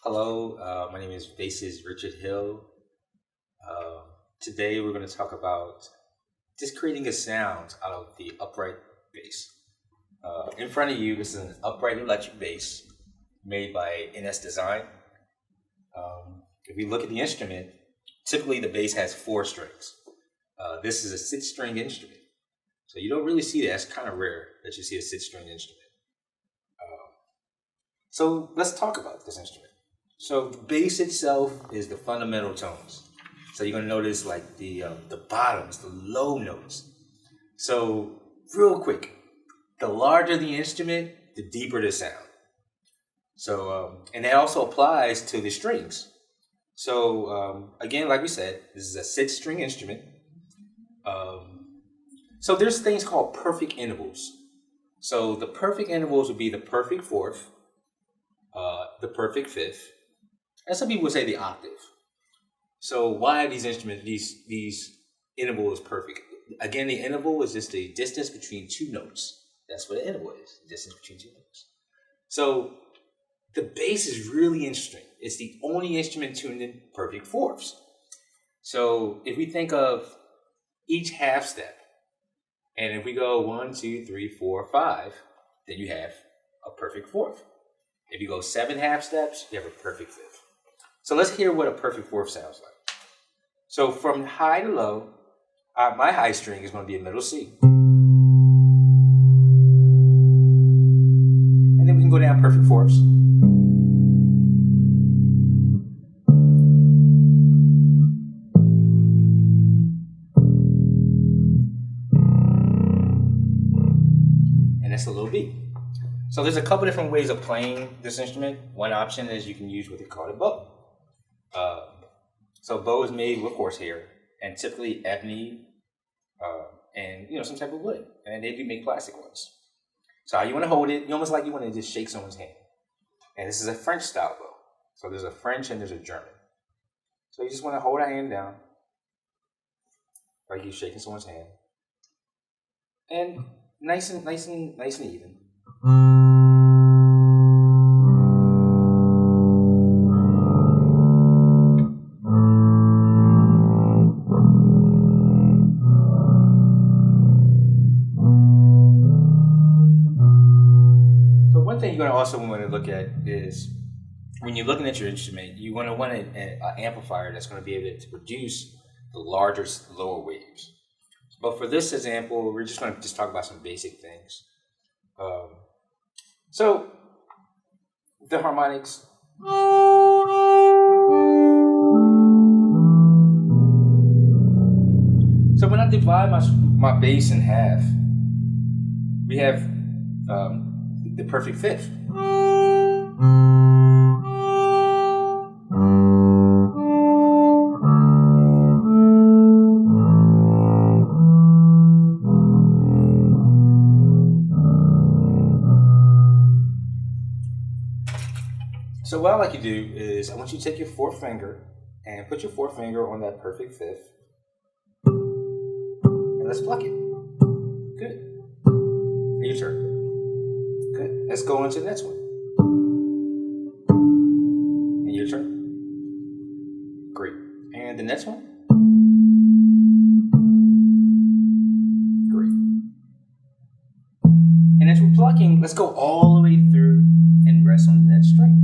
Hello, my name is Bassist Richard Hill. Uh, Today we're going to talk about just creating a sound out of the upright bass. In front of you, this is an upright electric bass made by NS Design. If you look at the instrument, typically the bass has four strings. This is a six-string instrument. So you don't really see that. It's kind of rare that you see a six-string instrument. So let's talk about this instrument. So the bass itself is the fundamental tones. So you're gonna notice like the bottoms, the low notes. So real quick, the larger the instrument, the deeper the sound. So and that also applies to the strings. So again, like we said, this is a six-string instrument. So there's things called perfect intervals. So the perfect intervals would be the perfect fourth, the perfect fifth, and some people would say the octave. So why are these instruments, these intervals perfect? Again, the interval is just the distance between two notes. That's what the interval is, the distance between two notes. So the bass is really interesting. It's the only instrument tuned in perfect fourths. So if we think of each half step, and if we go 1, 2, 3, 4, 5, then you have a perfect fourth. If you go 7 half steps, you have a perfect fifth. So let's hear what a perfect fourth sounds like. So from high to low, my high string is going to be a middle C. And then we can go down perfect fourths. And that's a little B. So there's a couple different ways of playing this instrument. One option is you can use what they call a bow. So bow is made with horsehair and typically ebony and some type of wood. And they do make plastic ones. So how you want to hold it, you almost like you want to just shake someone's hand. And this is a French style bow. So there's a French and there's a German. So you just want to hold our hand down like you're shaking someone's hand. And nice and even. One thing you're going to also want to look at is when you're looking at your instrument, you want an amplifier that's going to be able to produce the larger, lower waves. But for this example, we're just going to talk about some basic things. So the harmonics. So when I divide my bass in half, we have the perfect fifth. So what I like to do is I want you to take your fourth finger and put your fourth finger on that perfect fifth. And let's pluck it. Good. And your turn. Good. Let's go on to the next one. And your turn. Great. And the next one. Great. And as we're plucking, let's go all the way through and rest on that string.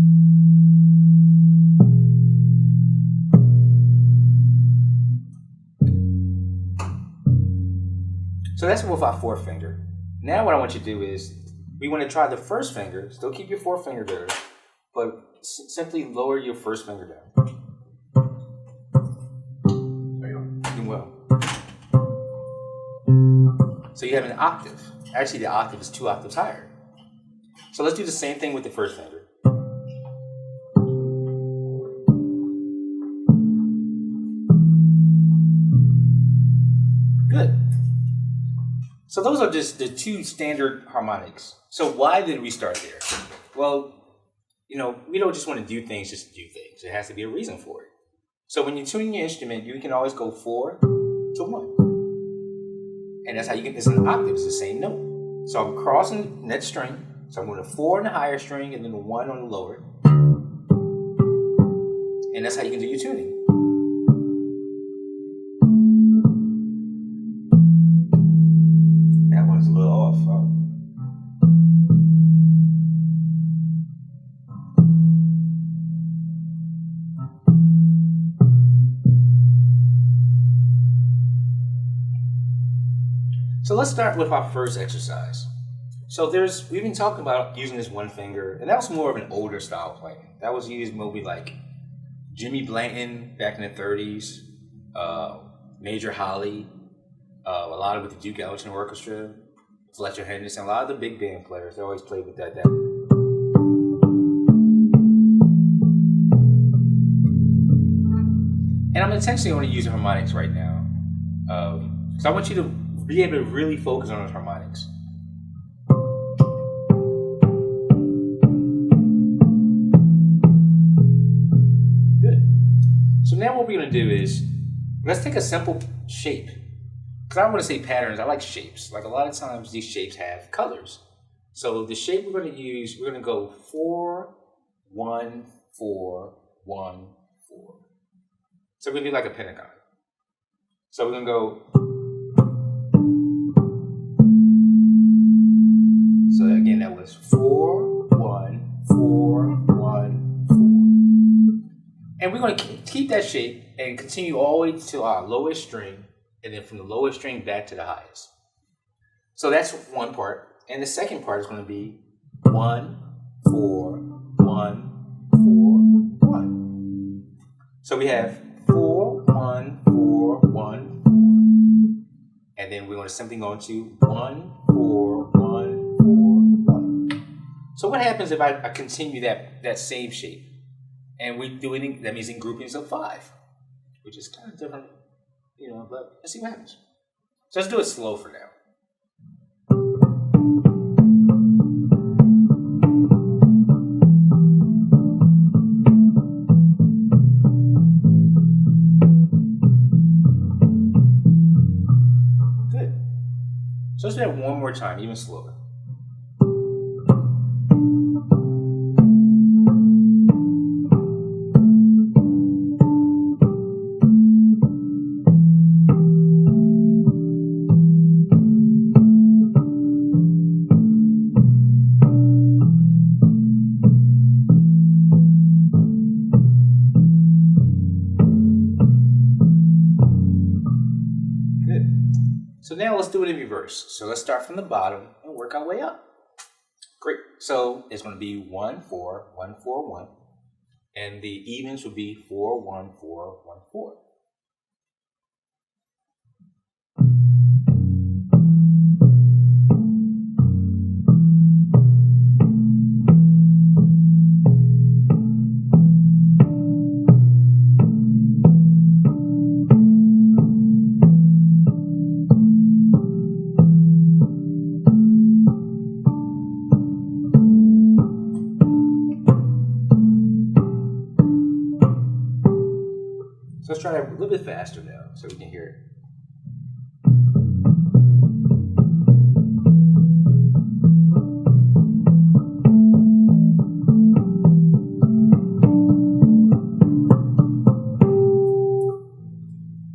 So that's with our fourth finger. Now what I want you to do is, we want to try the first finger. Still keep your fourth finger there, but simply lower your first finger down. There you go. Doing well. So you have an octave. Actually, the octave is 2 octaves higher. So let's do the same thing with the first finger. Good. So those are just the 2 standard harmonics. So why did we start there? Well, we don't just want to do things just to do things. There has to be a reason for it. So when you're tuning your instrument, you can always go 4 to 1. And that's how you get this in an octave. It's the same note. So I'm crossing that string. So I'm going to 4 on the higher string and then the 1 on the lower. And that's how you can do your tuning. That one's a little off. So let's start with our first exercise. So we've been talking about using this one finger, and that was more of an older style playing. That was used maybe like Jimmy Blanton back in the 30s, Major Holly, a lot of with the Duke Ellington Orchestra, Fletcher Henderson, a lot of the big band players, they always played with that. And I'm intentionally only using harmonics right now. So I want you to be able to really focus on those harmonics. Good. So now what we're going to do is, let's take a simple shape. Because I don't want to say patterns, I like shapes. Like a lot of times these shapes have colors. So the shape we're going to use, we're going to go 4, 1, 4, 1, 4. So we're going to do like a pentagon. So we're going to go. So again, that was 4, 1, 4, 1, 4. And we're going to keep that shape and continue all the way to our lowest string, and then from the lowest string back to the highest. So that's one part. And the second part is going to be 1, 4, 1, 4, 1. So we have 4, 1, 4, 1, 4. And then we're going to simply go into 1, 4, 1, 4, 1. So what happens if I continue that same shape? And we do it, that means in groupings of 5, which is kind of different, but let's see what happens. So let's do it slow for now. Good. So let's do that one more time, even slower. So now let's do it in reverse. So let's start from the bottom and work our way up. Great. So it's going to be 1, 4, 1, 4, 1. And the evens will be 4, 1, 4, 1, 4. So let's try that a little bit faster now so we can hear it.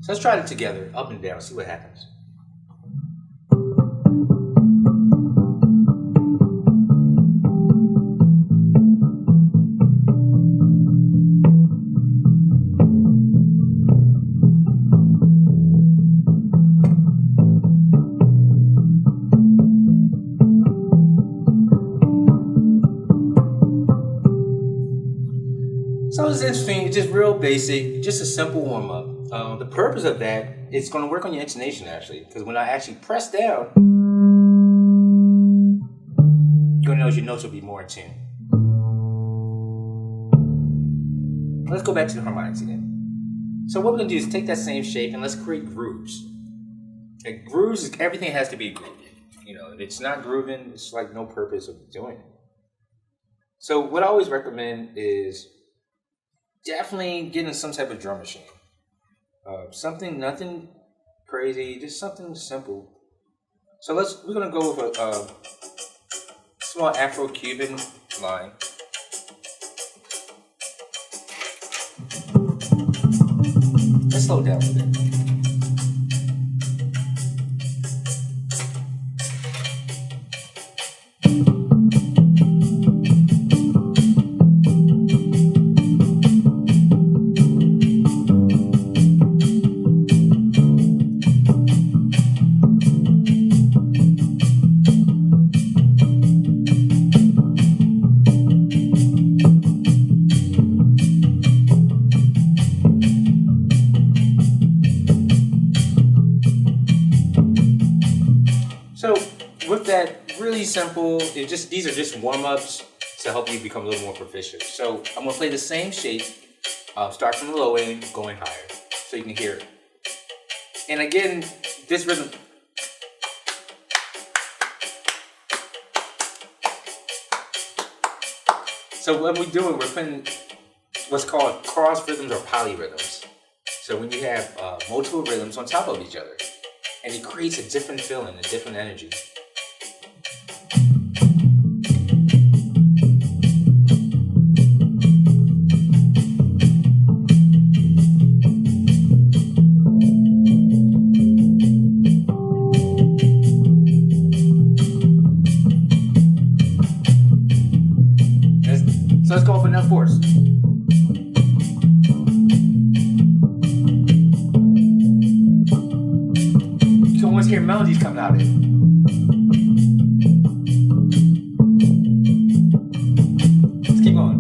So let's try it together, up and down, see what happens. So it's interesting, it's just real basic, just a simple warm-up. The purpose of that is going to work on your intonation actually, because when I actually press down, you're going to notice your notes will be more in tune. Let's go back to the harmonics again. So what we're going to do is take that same shape and let's create grooves. And grooves, everything has to be grooved. If it's not grooving, it's like no purpose of doing it. So what I always recommend is definitely getting some type of drum machine. Nothing crazy, just something simple. So we're gonna go with a small Afro-Cuban line. Let's slow down a bit. So with that, really simple. These are just warm-ups to help you become a little more proficient. So I'm gonna play the same shape. Start from the low end, going higher, so you can hear it. And again, this rhythm. So what we're doing, we're putting what's called cross rhythms or polyrhythms. So when you have multiple rhythms on top of each other, and it creates a different feeling, a different energy. So let's go up enough force. You can almost hear melodies coming out of it. Let's keep going.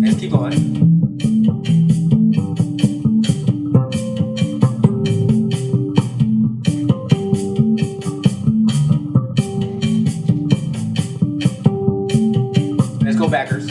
Let's keep going. Let's go backwards.